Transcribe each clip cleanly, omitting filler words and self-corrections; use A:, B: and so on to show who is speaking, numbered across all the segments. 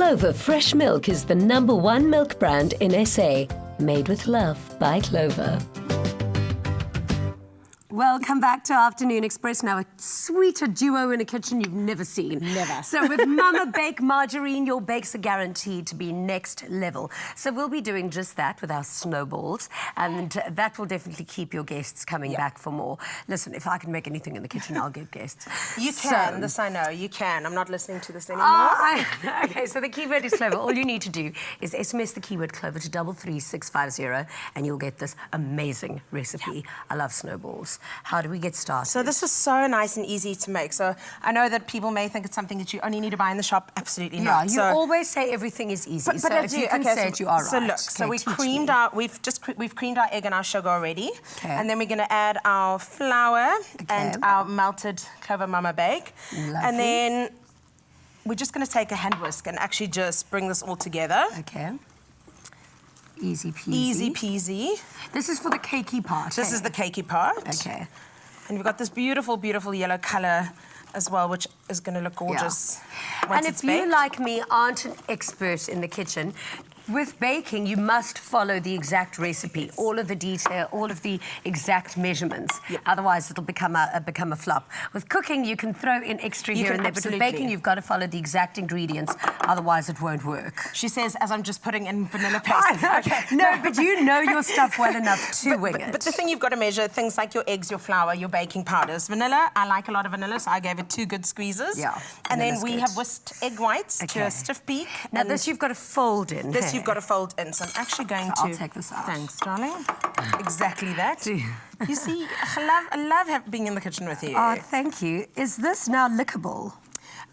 A: Clover fresh milk is the #1 milk brand in SA. Made with love by Clover. Welcome back to Afternoon Express. Now, a sweeter duo in a kitchen you've never seen.
B: Never.
A: So with Mama Bake Margarine, your bakes are guaranteed to be next level. So we'll be doing just that with our Snowballs, and that will definitely keep your guests coming back for more. Listen, if I can make anything in the kitchen, I'll get guests.
B: You can. This I know. You can. I'm not listening to this anymore.
A: Okay, so the keyword is Clover. All you need to do is SMS the keyword Clover to 33650, and you'll get this amazing recipe. I love Snowballs. How do we get started?
B: So this is so nice and easy to make. So I know that people may think it's something that you only need to buy in the shop. Absolutely not.
A: Yeah, you always say everything is easy.
B: But I
A: if
B: do.
A: you can say it, you are right.
B: So look, so we've creamed our egg and our sugar already.
A: Okay.
B: And then we're going to add our flour and our melted Clover Mama Bake.
A: Lovely.
B: And then we're just going to take a hand whisk and actually just bring this all together.
A: Okay. Easy peasy.
B: Easy peasy.
A: This is for the cakey part.
B: This is the cakey part.
A: Okay.
B: And we've got this beautiful, beautiful yellow colour as well, which is going to look gorgeous once it's baked.
A: And if you, like me, aren't an expert in the kitchen, with baking, you must follow the exact recipe, all of the detail, all of the exact measurements.
B: Yep.
A: Otherwise, it'll become a flop. With cooking, you can throw in extra here and there, but with baking, you've got to follow the exact ingredients. Otherwise, it won't work.
B: She says, as I'm just putting in vanilla paste.
A: Okay. No, but you know your stuff well enough to wing it.
B: But the thing you've got to measure, things like your eggs, your flour, your baking powders. Vanilla, I like a lot of vanilla, so I gave it 2 good squeezes.
A: Yeah.
B: And then we have whisked egg whites to a stiff peak.
A: Now, this you've got to fold in.
B: This you've got to fold in. So I'm actually going to...
A: I'll take this out.
B: Thanks, darling. Exactly that. You see, I love being in the kitchen with you.
A: Oh, thank you. Is this now lickable?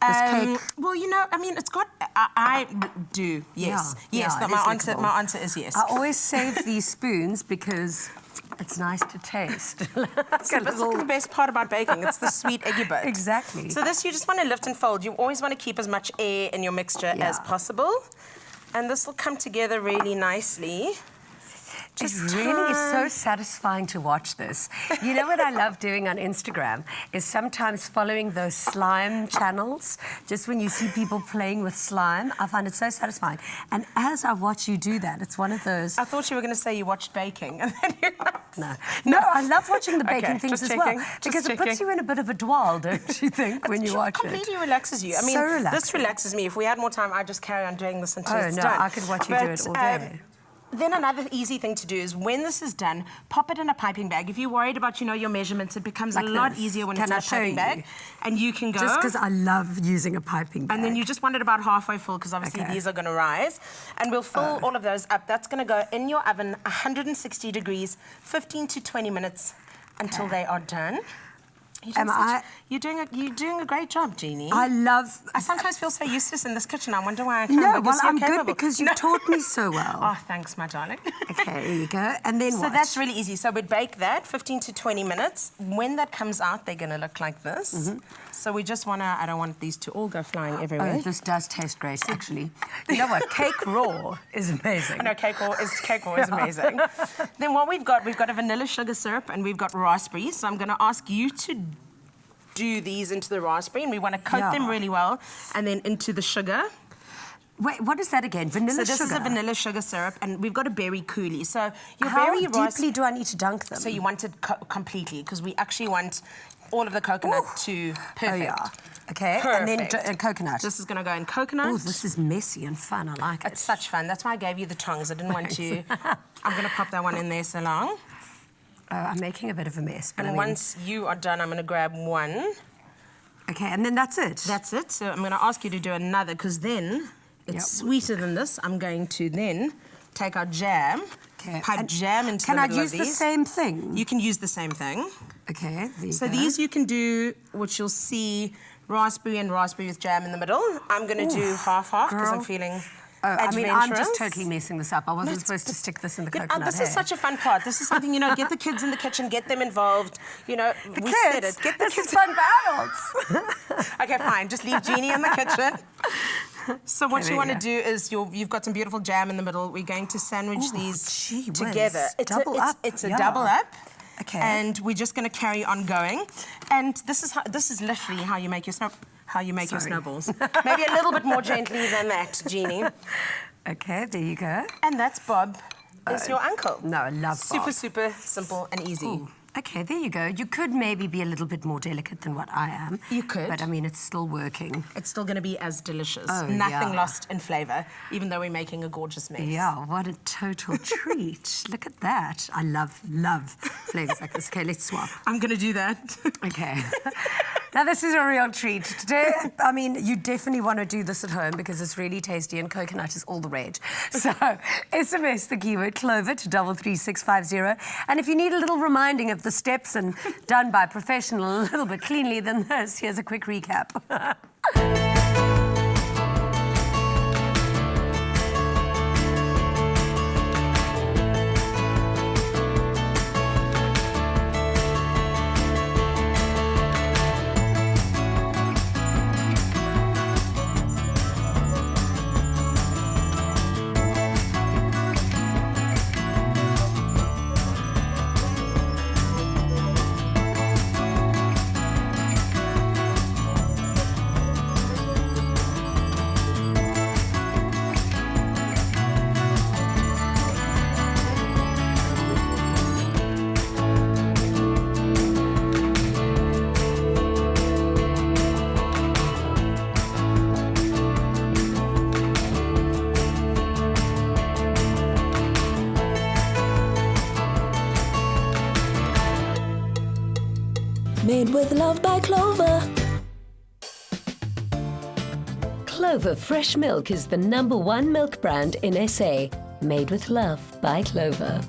A: This cake?
B: Well, you know, I mean, it's got... I do, yes.
A: Yeah,
B: yes, my answer is yes.
A: I always save these spoons because it's nice to taste.
B: That's the best part about baking. It's the sweet eggy bit.
A: Exactly.
B: So this, you just want to lift and fold. You always want to keep as much air in your mixture as possible. And this will come together really nicely.
A: It really is so satisfying to watch this. You know what I love doing on Instagram is sometimes following those slime channels. Just when you see people playing with slime, I find it so satisfying. And as I watch you do that, it's one of those...
B: I thought you were going to say you watched baking. And then
A: No, I love watching the baking things as well. Because it puts
B: checking.
A: you in a bit of a dwell, don't you think, when you watch it?
B: It completely relaxes you. I mean,
A: so relaxing.
B: This relaxes me. If we had more time, I'd just carry on doing this until it's
A: no,
B: done.
A: I could watch you do it all day.
B: Then another easy thing to do is when this is done, pop it in a piping bag. If you're worried about, your measurements, it becomes a lot easier when it's in a piping bag. And you can go...
A: Just because I love using a piping bag.
B: And then you just want it about halfway full because obviously these are going to rise. And we'll fill all of those up. That's going to go in your oven, 160 degrees, 15 to 20 minutes until they are done. You're doing a great job, Jeannie.
A: I
B: sometimes feel so useless in this kitchen. I wonder why I can't.
A: No, well, I'm good because you've taught me so well.
B: Oh, thanks, my darling.
A: Okay, here you go. And then
B: what? So that's really easy. So we'd bake that 15 to 20 minutes. When that comes out, they're going to look like this. So we just want to... I don't want these to all go flying everywhere.
A: Oh, this does taste great, actually. You know what? Cake raw is amazing.
B: No, cake raw is amazing. Then what we've got a vanilla sugar syrup and we've got raspberries. So I'm going to ask you to do these into the raspberry, and we want to coat them really well, and then into the sugar.
A: Wait, what is that again? Vanilla sugar?
B: So this is a vanilla sugar syrup, and we've got a berry coulis. So your
A: How
B: berry
A: deeply do I need to dunk them?
B: So you want it completely, because we actually want all of the coconut to perfect.
A: Oh, yeah. Okay,
B: perfect.
A: And then coconut.
B: This is going to go in coconut.
A: Oh, this is messy and fun. I like it.
B: It's such fun. That's why I gave you the tongs. I didn't want to... I'm going to pop that one in there so long.
A: I'm making a bit of a mess. But
B: and once you are done, I'm going to grab one.
A: Okay, and then that's it?
B: That's it. So I'm going to ask you to do another, because then it's sweeter than this. I'm going to then take our jam, pipe jam into the middle of these.
A: Can I use the same thing?
B: You can use the same thing.
A: Okay, there you
B: So
A: go.
B: these you can do, which you'll see, raspberry and raspberry with jam in the middle. I'm going to do half-half, because I'm feeling...
A: I mean, I'm just totally messing this up. I wasn't supposed to stick this in the coconut.
B: This is such a fun part. This is something, get the kids in the kitchen, get them involved. We said it. Get the
A: this
B: kids.
A: is fun for adults.
B: Okay, fine. Just leave Jeannie in the kitchen. So what you want to do is you've got some beautiful jam in the middle. We're going to sandwich these together. It's a double up.
A: Okay.
B: And we're just going to carry on going. And this is literally how you make your snow. how you make your
A: Sorry.
B: snowballs. Maybe a little bit more gently than that, Jeannie.
A: Okay, there you go.
B: And that's Bob, is your uncle.
A: No, I love Bob.
B: Super, super simple and easy.
A: Ooh, okay, there you go. You could maybe be a little bit more delicate than what I am.
B: You could.
A: But I mean, it's still working.
B: It's still going to be as delicious.
A: Oh,
B: Nothing
A: yeah.
B: lost in flavour, even though we're making a gorgeous mess.
A: Yeah, what a total treat. Look at that. I love flavours like this. Okay, let's swap.
B: I'm going to do that.
A: Okay. Now, this is a real treat. Today, I mean, you definitely want to do this at home because it's really tasty and coconut is all the rage. So, SMS the keyword Clover to 33650. And if you need a little reminding of the steps and done by a professional a little bit cleanly than this, here's a quick recap.
C: Made with love by Clover.
D: Clover Fresh Milk is the #1 milk brand in SA. Made with love by Clover.